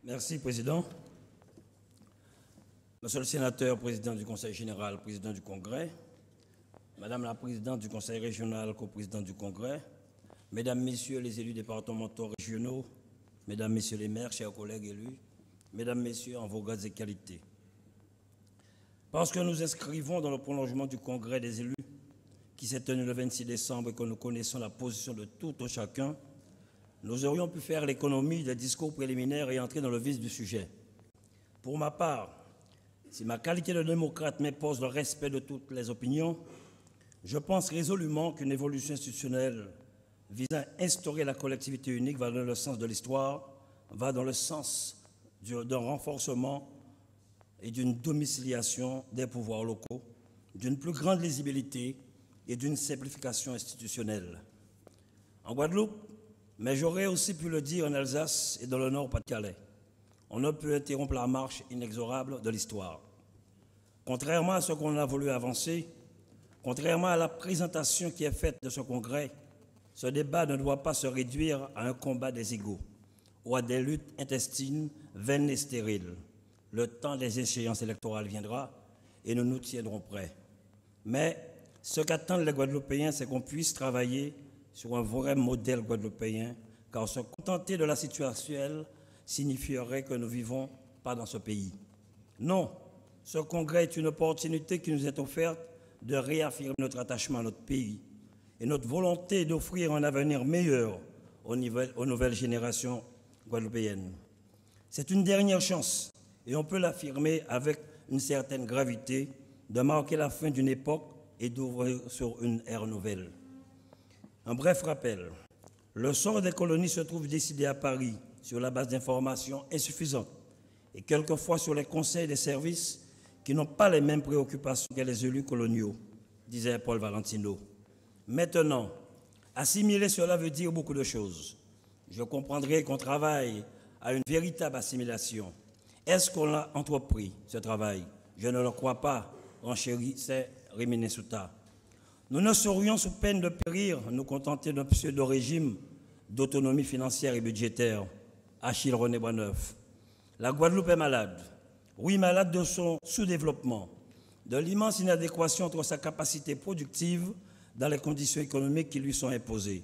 Merci, Président. Monsieur le Sénateur, Président du Conseil général, Président du Congrès, Madame la Présidente du Conseil régional, Co-présidente du Congrès, Mesdames, Messieurs les élus départementaux régionaux, Mesdames, Messieurs les maires, chers collègues élus, Mesdames, Messieurs, en vos grades et qualités. Parce que nous inscrivons dans le prolongement du Congrès des élus qui s'est tenu le 26 décembre et que nous connaissons la position de tout un chacun, nous aurions pu faire l'économie des discours préliminaires et entrer dans le vif du sujet. Pour ma part, si ma qualité de démocrate m'impose le respect de toutes les opinions, je pense résolument qu'une évolution institutionnelle visant à instaurer la collectivité unique va dans le sens de l'histoire, va dans le sens d'un renforcement et d'une domiciliation des pouvoirs locaux, d'une plus grande lisibilité et d'une simplification institutionnelle. En Guadeloupe, mais j'aurais aussi pu le dire en Alsace et dans le Nord-Pas-de-Calais, on ne peut interrompre la marche inexorable de l'histoire. Contrairement à ce qu'on a voulu avancer, contrairement à la présentation qui est faite de ce congrès, ce débat ne doit pas se réduire à un combat des égaux ou à des luttes intestines vaines et stériles. Le temps des échéances électorales viendra et nous nous tiendrons prêts. Mais ce qu'attendent les Guadeloupéens, c'est qu'on puisse travailler sur un vrai modèle guadeloupéen, car se contenter de la situation actuelle signifierait que nous ne vivons pas dans ce pays. Non, ce congrès est une opportunité qui nous est offerte de réaffirmer notre attachement à notre pays et notre volonté d'offrir un avenir meilleur aux nouvelles générations guadeloupéennes. C'est une dernière chance, et on peut l'affirmer avec une certaine gravité, de marquer la fin d'une époque et d'ouvrir sur une ère nouvelle. Un bref rappel, le sort des colonies se trouve décidé à Paris sur la base d'informations insuffisantes et quelquefois sur les conseils des services qui n'ont pas les mêmes préoccupations que les élus coloniaux, disait Paul Valentino. Maintenant, assimiler cela veut dire beaucoup de choses. Je comprendrai qu'on travaille à une véritable assimilation. Est-ce qu'on a entrepris ce travail? Je ne le crois pas, renchérissait Rimini Souta. Nous ne saurions, sous peine de périr, nous contenter d'un pseudo-régime d'autonomie financière et budgétaire. Achille René Boisneuf. La Guadeloupe est malade. Oui, malade de son sous-développement, de l'immense inadéquation entre sa capacité productive dans les conditions économiques qui lui sont imposées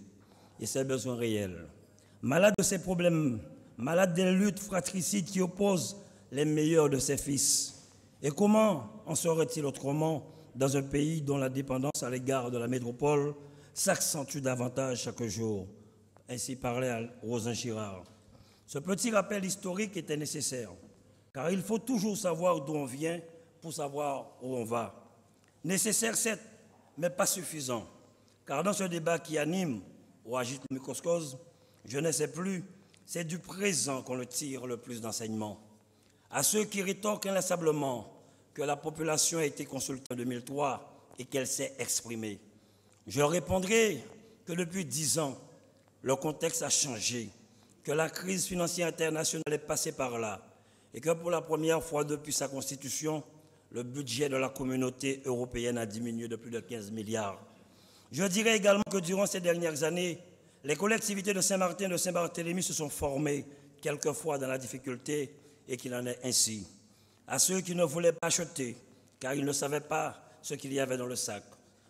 et ses besoins réels. Malade de ses problèmes, malade des luttes fratricides qui opposent les meilleurs de ses fils. Et comment en serait-il autrement dans un pays dont la dépendance à l'égard de la métropole s'accentue davantage chaque jour? Ainsi parlait Rosin Girard. Ce petit rappel historique était nécessaire, car il faut toujours savoir d'où on vient pour savoir où on va. Nécessaire, certes, mais pas suffisant, car dans ce débat qui anime ou agite le microcosme, je ne sais plus, c'est du présent qu'on le tire le plus d'enseignements. À ceux qui rétorquent inlassablement que la population a été consultée en 2003 et qu'elle s'est exprimée, je répondrai que depuis 10 ans, le contexte a changé, que la crise financière internationale est passée par là et que pour la première fois depuis sa constitution, le budget de la communauté européenne a diminué de plus de 15 milliards. Je dirais également que durant ces dernières années, les collectivités de Saint-Martin et de Saint-Barthélemy se sont formées, quelquefois dans la difficulté, et qu'il en est ainsi. À ceux qui ne voulaient pas acheter, car ils ne savaient pas ce qu'il y avait dans le sac,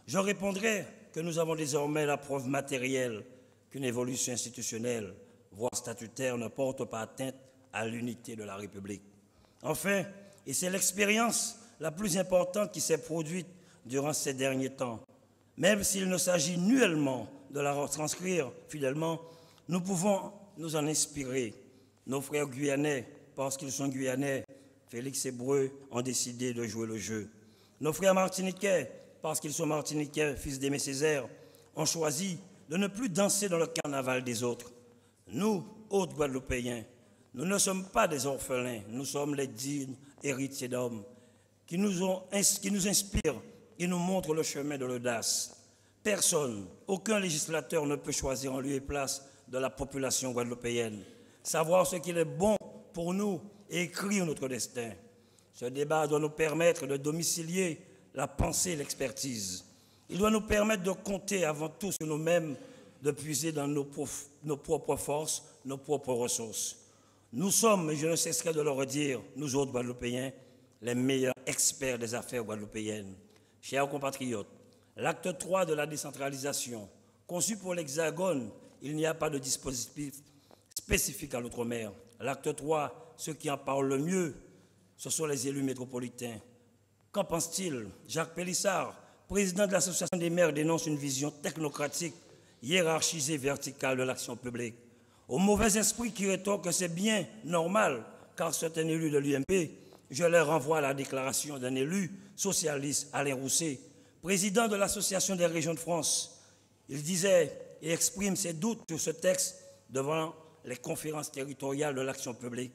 je répondrai que nous avons désormais la preuve matérielle qu'une évolution institutionnelle, voire statutaire, ne porte pas atteinte à l'unité de la République. Enfin, et c'est l'expérience la plus importante qui s'est produite durant ces derniers temps, même s'il ne s'agit nullement de la retranscrire fidèlement, nous pouvons nous en inspirer. Nos frères guyanais, parce qu'ils sont guyanais, Félix et Breu, ont décidé de jouer le jeu. Nos frères martiniquais, parce qu'ils sont martiniquais, fils d'Aimé Césaire, ont choisi de ne plus danser dans le carnaval des autres. Nous, autres Guadeloupéens, nous ne sommes pas des orphelins, nous sommes les dignes héritiers d'hommes qui nous inspirent et nous montrent le chemin de l'audace. Personne, aucun législateur ne peut choisir en lieu et place de la population guadeloupéenne, savoir ce qu'il est bon pour nous et écrire notre destin. Ce débat doit nous permettre de domicilier la pensée et l'expertise. Il doit nous permettre de compter avant tout sur nous-mêmes, de puiser dans nos propres forces, nos propres ressources. Nous sommes, et je ne cesserai de le redire, nous autres Guadeloupéens, les meilleurs experts des affaires guadeloupéennes. Chers compatriotes, l'acte 3 de la décentralisation, conçu pour l'Hexagone, il n'y a pas de dispositif spécifique à l'outre-mer. L'acte 3, ceux qui en parlent le mieux, ce sont les élus métropolitains. Qu'en pense-t-il? Jacques Pélissard, président de l'Association des maires, dénonce une vision technocratique, hiérarchisée, verticale de l'action publique. Au mauvais esprit qui rétorque que c'est bien normal, car certains élus de l'UMP, je leur renvoie à la déclaration d'un élu socialiste, Alain Rousset, président de l'Association des régions de France. Il disait et exprime ses doutes sur ce texte devant les conférences territoriales de l'action publique.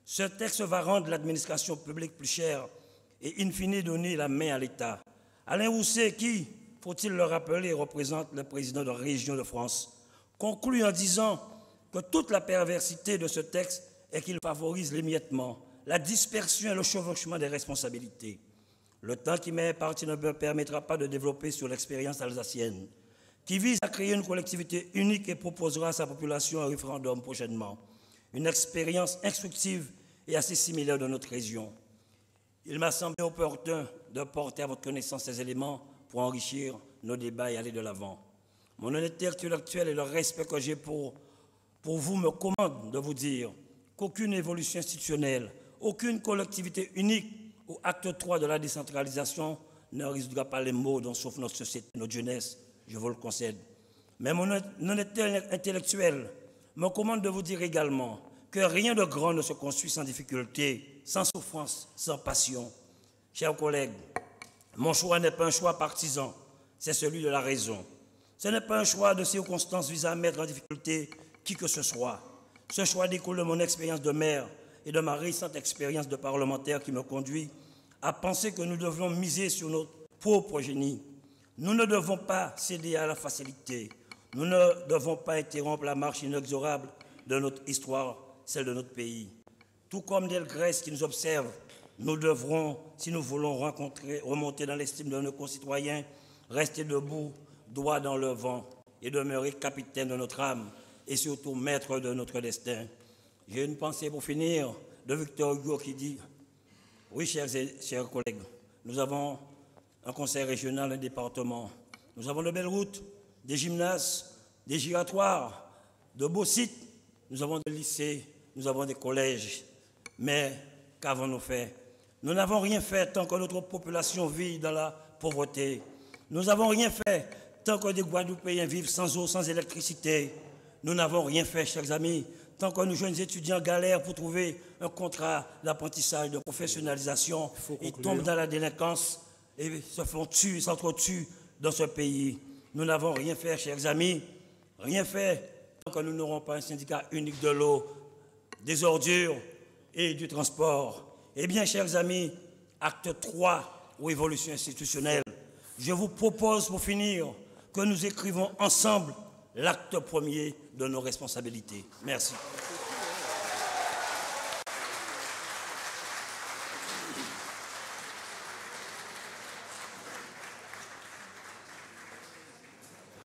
Ce texte va rendre l'administration publique plus chère et in fine donner la main à l'État. Alain Rousset, qui, faut-il le rappeler, représente le président de la région de France, conclut en disant que toute la perversité de ce texte est qu'il favorise l'émiettement, la dispersion et le chevauchement des responsabilités. Le temps qui m'est imparti ne me permettra pas de développer sur l'expérience alsacienne, qui vise à créer une collectivité unique et proposera à sa population un référendum prochainement. Une expérience instructive et assez similaire de notre région. Il m'a semblé opportun de porter à votre connaissance ces éléments pour enrichir nos débats et aller de l'avant. Mon honnêteté intellectuelle et le respect que j'ai pour vous me commandent de vous dire qu'aucune évolution institutionnelle, aucune collectivité unique au acte 3 de la décentralisation ne résoudra pas les maux dont souffre notre société, notre jeunesse, je vous le concède. Mais mon honnêteté intellectuelle me commande de vous dire également que rien de grand ne se construit sans difficulté, sans souffrance, sans passion. Chers collègues, mon choix n'est pas un choix partisan, c'est celui de la raison. Ce n'est pas un choix de circonstances visant à mettre en difficulté qui que ce soit. Ce choix découle de mon expérience de maire et de ma récente expérience de parlementaire qui me conduit à penser que nous devons miser sur notre propre génie. Nous ne devons pas céder à la facilité. Nous ne devons pas interrompre la marche inexorable de notre histoire, celle de notre pays. Tout comme Delgrès qui nous observe, nous devrons, si nous voulons remonter dans l'estime de nos concitoyens, rester debout, droit dans le vent et demeurer capitaine de notre âme et surtout maître de notre destin. J'ai une pensée pour finir de Victor Hugo qui dit « Oui, chers collègues, nous avons un conseil régional, un département. Nous avons de belles routes, des gymnases, des giratoires, de beaux sites. Nous avons des lycées, nous avons des collèges. Mais qu'avons-nous fait? Nous n'avons rien fait tant que notre population vit dans la pauvreté. Nous n'avons rien fait tant que des Guadeloupéens vivent sans eau, sans électricité. Nous n'avons rien fait, chers amis, tant que nos jeunes étudiants galèrent pour trouver un contrat d'apprentissage, de professionnalisation et tombent dans la délinquance et se font tuer, s'entretuent dans ce pays. Nous n'avons rien fait, chers amis, rien fait tant que nous n'aurons pas un syndicat unique de l'eau, des ordures et du transport. Eh bien, chers amis, acte 3 ou évolution institutionnelle, je vous propose pour finir que nous écrivons ensemble l'acte premier de nos responsabilités. Merci.